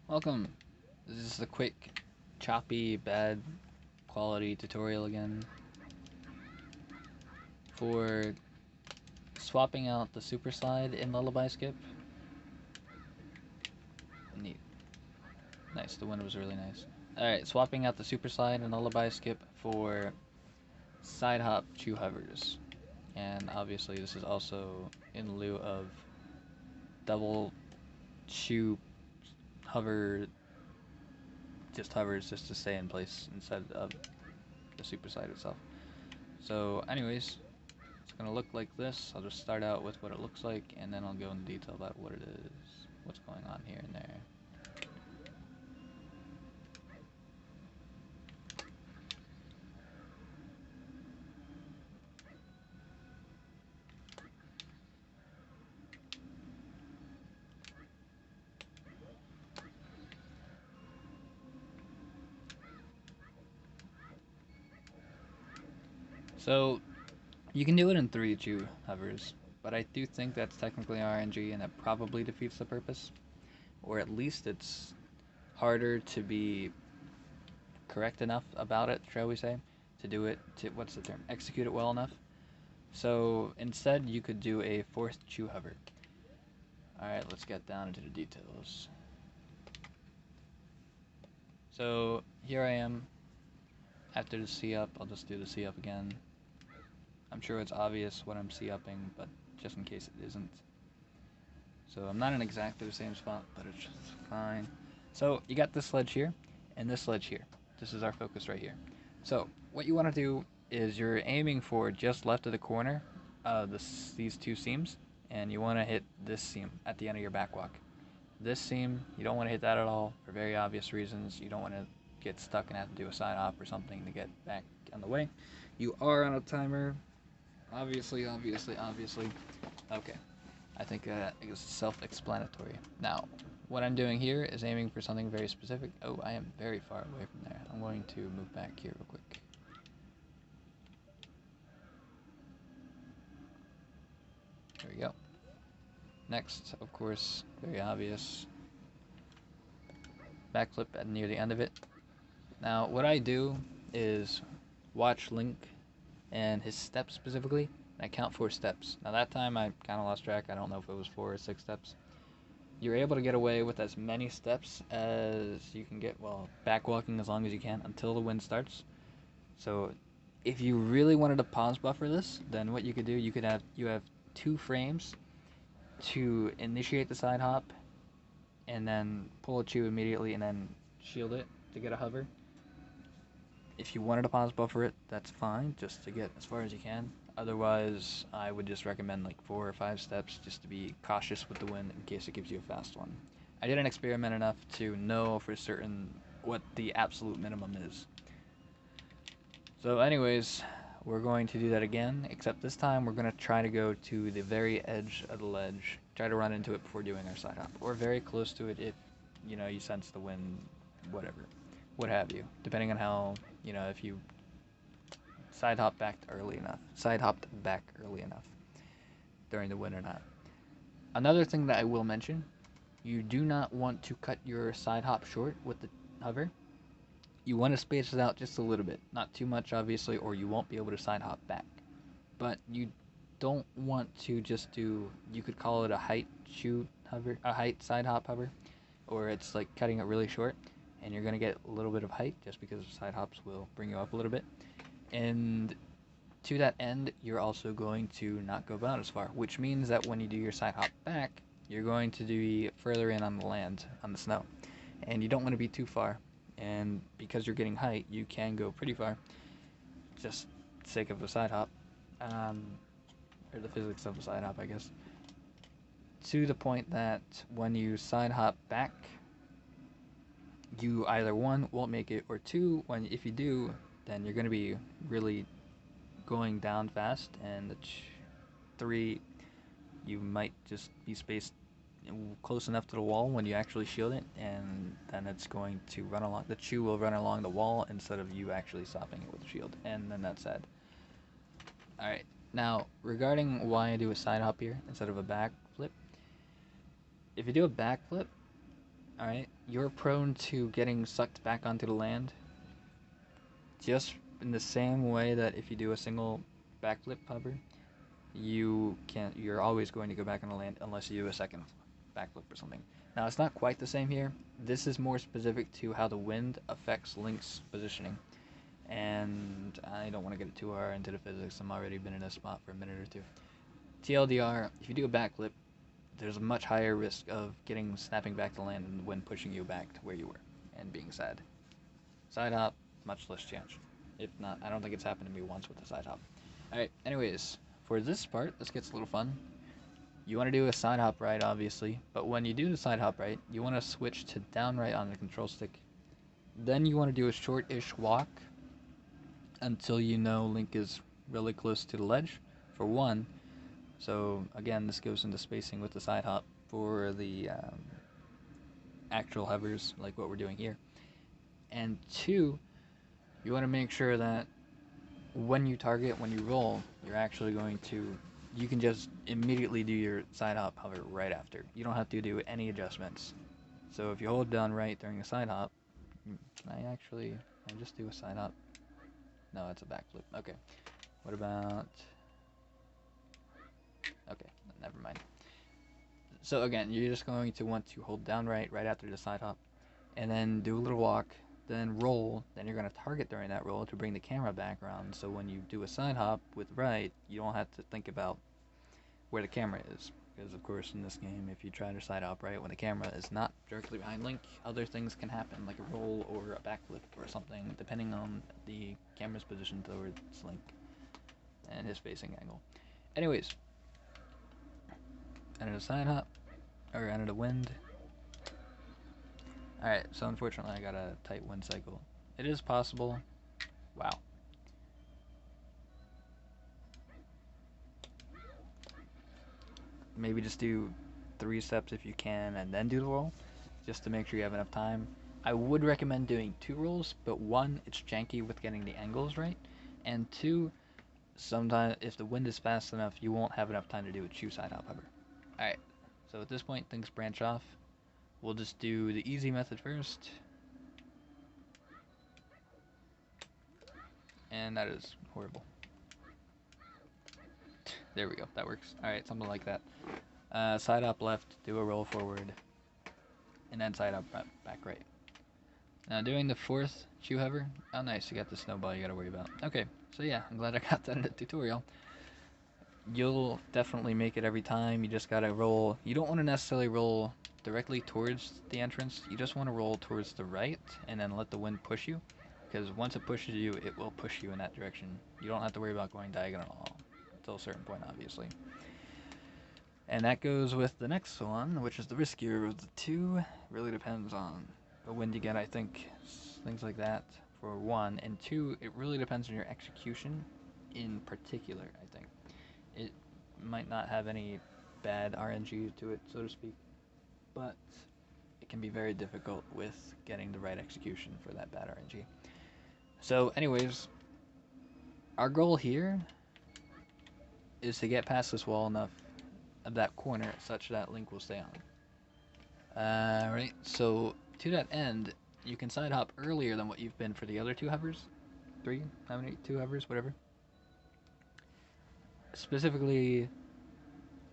Welcome. This is a quick, choppy, bad quality tutorial again for swapping out the Superslide in Lullaby skip. Neat. Nice, the wind was really nice. Alright, swapping out the Superslide in Lullaby skip for Sidehop chew hovers. And obviously this is also in lieu of double chew hover, just hovers just to stay in place instead of the Superslide itself. So anyways, it's gonna look like this. I'll just start out with what it looks like, and then I'll go into detail about what it is, what's going on here and there. So you can do it in 3 chew hovers, but I do think that's technically RNG, and that probably defeats the purpose, or at least it's harder to be correct enough about it, shall we say, to do it, to, what's the term, execute it well enough. So instead you could do a 4th chew hover. Alright, let's get down into the details. So here I am. After the C up, I'll just do the C up again. I'm sure it's obvious what I'm C upping, but just in case it isn't. So I'm not in exactly the same spot, but it's just fine. So you got this ledge here, and this ledge here. This is our focus right here. So what you want to do is you're aiming for just left of the corner of these 2 seams, and you want to hit this seam at the end of your back walk. This seam, you don't want to hit that at all for very obvious reasons. You don't want to get stuck and have to do a side hop or something to get back on the way. You are on a timer. Obviously. Okay. I think it's self-explanatory. Now, what I'm doing here is aiming for something very specific. Oh, I am very far away from there. I'm going to move back here real quick. There we go. Next, of course, very obvious. Backflip at near the end of it. Now, what I do is watch Link and his steps specifically. I count 4 steps. Now that time I kind of lost track. I don't know if it was 4 or 6 steps. You're able to get away with as many steps as you can get while backwalking as long as you can until the wind starts. So if you really wanted to pause buffer this, then what you could do, you have 2 frames to initiate the side hop and then pull a chew immediately and then shield it to get a hover. If you wanted to pause buffer it, that's fine, just to get as far as you can. Otherwise, I would just recommend like 4 or 5 steps just to be cautious with the wind in case it gives you a fast one. I didn't experiment enough to know for certain what the absolute minimum is. So anyways, we're going to do that again, except this time we're going to try to go to the very edge of the ledge, try to run into it before doing our side hop, or very close to it if, you know, you sense the wind, whatever, what have you, depending on how, you know, if you side hopped back early enough during the wind or not. Another thing that I will mention, you do not want to cut your side hop short with the hover. You want to space it out just a little bit, not too much obviously, or you won't be able to side hop back. But you don't want to just do, you could call it a height shoot hover, a height side hop hover, or it's like cutting it really short, and you're going to get a little bit of height just because side hops will bring you up a little bit. And to that end, you're also going to not go about as far, which means that when you do your side hop back, you're going to be further in on the land, on the snow, and you don't want to be too far. And because you're getting height, you can go pretty far, just sake of the side hop, or the physics of the side hop, I guess, to the point that when you side hop back, you either 1, won't make it, or 2, if you do, then you're going to be really going down fast, and 3, you might just be spaced close enough to the wall when you actually shield it, and then it's going to run along, the chew will run along the wall instead of you actually stopping it with the shield, and then that's sad. Alright, now regarding why I do a side hop here instead of a back flip, if you do a back flip, Alright, you're prone to getting sucked back onto the land just in the same way that if you do a single backflip hover, you're always going to go back on the land unless you do a second backflip or something. Now it's not quite the same here. This is more specific to how the wind affects Link's positioning. And I don't want to get too far into the physics. I'm already been in a spot for a minute or two. TLDR, if you do a backflip, there's a much higher risk of snapping back to land and the wind pushing you back to where you were and being sad. Side hop, much less chance. If not, I don't think it's happened to me once with the side hop. Alright, anyways, for this part, this gets a little fun. You want to do a side hop right, obviously, but when you do the side hop right, you want to switch to downright on the control stick. Then you want to do a short-ish walk until you know Link is really close to the ledge, for one. So again, this goes into spacing with the side hop for the actual hovers, like what we're doing here. And two, you want to make sure that when you target, when you roll, you're actually going to, you can just immediately do your side hop hover right after. You don't have to do any adjustments. So if you hold down right during the side hop, I just do a side hop. No, it's a backflip. Okay. What about... Okay, never mind. So again, you're just going to want to hold down right after the side hop, and then do a little walk, then roll, then you're going to target during that roll to bring the camera back around, so when you do a side hop with right, you don't have to think about where the camera is. Because of course in this game, if you try to side hop right when the camera is not directly behind Link, other things can happen, like a roll or a backflip or something, depending on the camera's position towards Link and his facing angle. Anyways, enter the side hop, or enter the wind. Alright, so unfortunately I got a tight wind cycle. It is possible. Wow. Maybe just do 3 steps if you can, and then do the roll, just to make sure you have enough time. I would recommend doing 2 rolls, but 1, it's janky with getting the angles right, and 2, sometimes if the wind is fast enough, you won't have enough time to do a true side hop hover. Alright, so at this point things branch off. We'll just do the easy method first. And that is horrible. There we go, that works. Alright, something like that. Side hop left, do a roll forward, and then side hop back right. Now doing the 4th shoe hover. Oh nice, you got the snowball you gotta worry about. Okay, so yeah, I'm glad I got that in the tutorial. You'll definitely make it every time, you just gotta roll. You don't want to necessarily roll directly towards the entrance, you just want to roll towards the right, and then let the wind push you. Because once it pushes you, it will push you in that direction. You don't have to worry about going diagonal until a certain point, obviously. And that goes with the next one, which is the riskier of the 2. Really depends on the wind you get, I think. Things like that, for 1. And 2, it really depends on your execution in particular, I think. It might not have any bad RNG to it, so to speak, but it can be very difficult with getting the right execution for that bad RNG. So anyways, our goal here is to get past this wall enough of that corner such that Link will stay on. Right, so to that end, you can side hop earlier than what you've been for the other 2 hovers. 3? How many? 2 hovers? Whatever. Specifically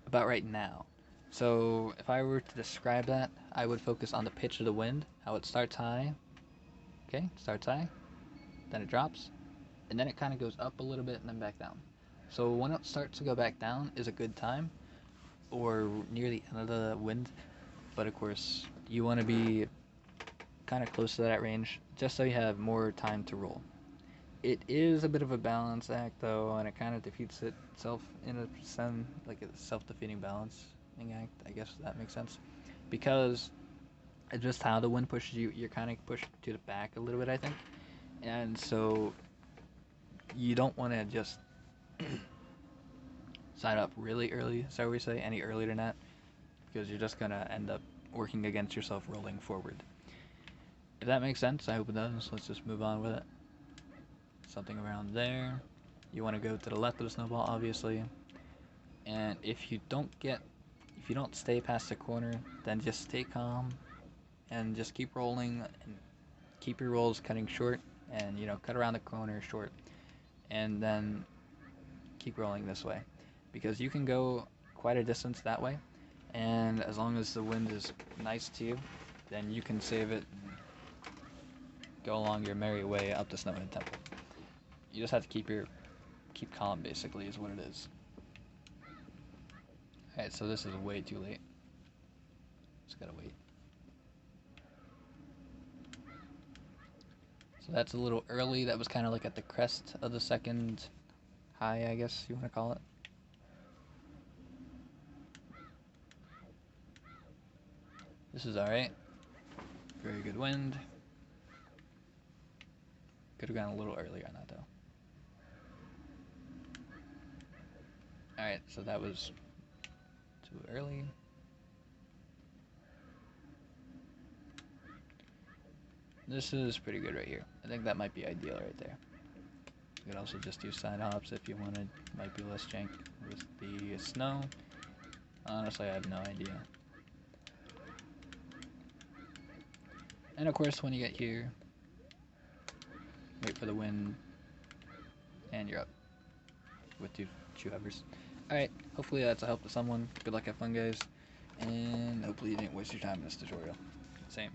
about right now. So if I were to describe that, I would focus on the pitch of the wind, how it starts high. Okay, starts high, then it drops, and then it kind of goes up a little bit and then back down. So when it starts to go back down is a good time, or near the end of the wind, but of course you want to be kind of close to that range, just so you have more time to roll. It is a bit of a balance act though, and it kind of defeats itself in a sense, like a self-defeating balancing act, I guess that makes sense. Because it's just how the wind pushes you, you're kind of pushed to the back a little bit, I think. And so you don't want to just side up really early, so we say, any earlier than that, because you're just going to end up working against yourself rolling forward. If that makes sense, I hope it does. Let's just move on with it. Something around there. You want to go to the left of the snowball, obviously. And if you don't stay past the corner, then just stay calm and just keep rolling and keep your rolls cutting short, and cut around the corner short, and then keep rolling this way, because you can go quite a distance that way, and as long as the wind is nice to you, then you can save it and go along your merry way up the Snowhead Temple. You just have to keep calm, basically, is what it is. Alright, so this is way too late. Just gotta wait. So that's a little early. That was kind of like at the crest of the second high, I guess you want to call it. This is alright. Very good wind. Could have gone a little earlier on that though. Alright, so that was too early. This is pretty good right here. I think that might be ideal right there. You could also just do side hops if you wanted. Might be less jank with the snow. Honestly, I have no idea. And of course, when you get here, wait for the wind, and you're up with two hovers. Alright, hopefully that's a help to someone. Good luck, have fun, guys. And hopefully you didn't waste your time in this tutorial. Same.